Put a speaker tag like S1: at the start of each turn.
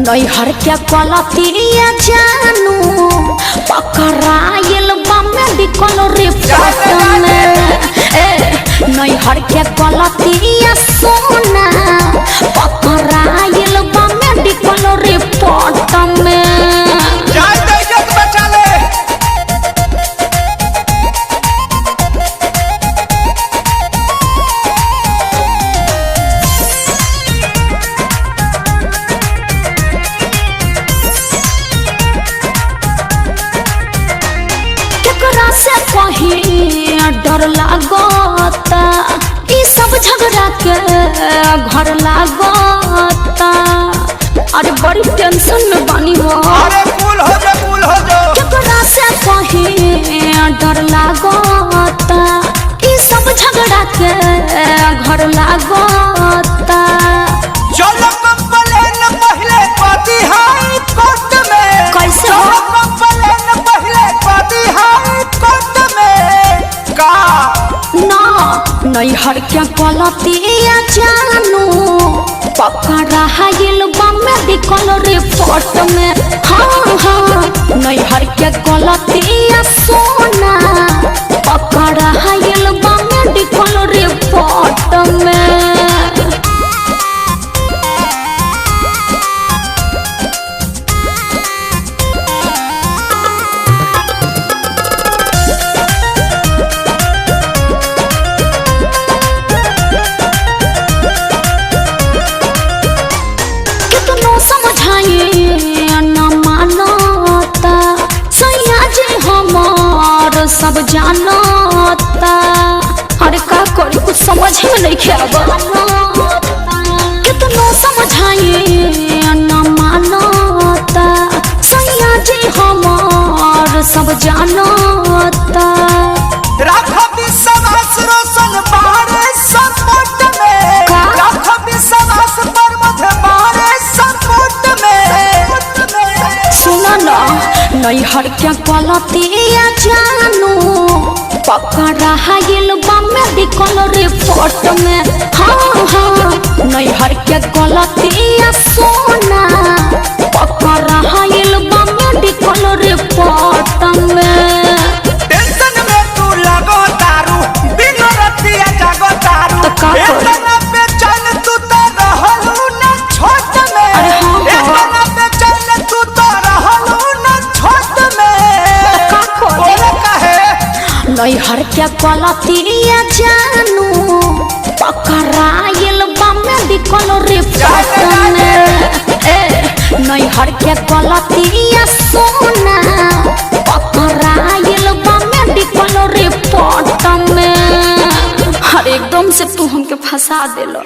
S1: नैहर क्या कलतिया जानू पकड़ाइल बा मेडिकल रिपोर्ट में। नैहर क्या कलतिया सोना पकड़ाइल बा मेडिकल रिपोर्ट में। डर लागता ई सब झगड़ा के घर लागता। अरे बड़ी टेंशन में बानी हो।
S2: अरे कूल हो जा
S1: केकरा से कहीं डर लागता ई सब झगड़ा के घर लागता।
S2: चलो कंप्लेन पहले पाती हाई कोर्ट में।
S1: कैसे
S2: चलो कंप्लेन पहले पाती हाई कोर्ट में का
S1: ना नैहर क्या गलतिया जानू पकड़ाइल बा मेडिकल रिपोर्ट में। हाँ हाँ नैहर क्या गलतिया सोना पकड़ाइल बा मेडिकल रिपोर्ट में। सब जानता अरे का करी कुछ समझ में नहीं आवा। कितनो समझाइए न मानता सैया जी हमार सब जानता।
S2: राखो विश्वास रोशन बारे सपोर्ट में। राखो विश्वास पर मध्य बारे सपोर्ट में।
S1: सुना ना नैहर क्या गलतिया जानू पकड़ाइल बा मेडिकल रिपोर्ट में। हाँ हाँ नैहर क्या गलतिया सोना पकड़ाइल बा मेडिकल रिपोर्ट में।
S2: टेंशन में तू लगो तारू दिन रातिया जागो तारू।
S1: तो का
S2: इतना बेचैन तू तो रहलू न छोट में।
S1: अरे हाँ
S2: इतना बेचैन तू तो रहलू न छोट में।
S1: का
S2: बोले काहे
S1: नैहर क्या गलतिया जानू पकड़ाइल बा मेडिकल रिपोर्ट में। नैहर क्या गलतिया सोना पकड़ाइल बा मेडिकल रिपोर्ट में। हर एकदम से तू हमके फंसा देलो।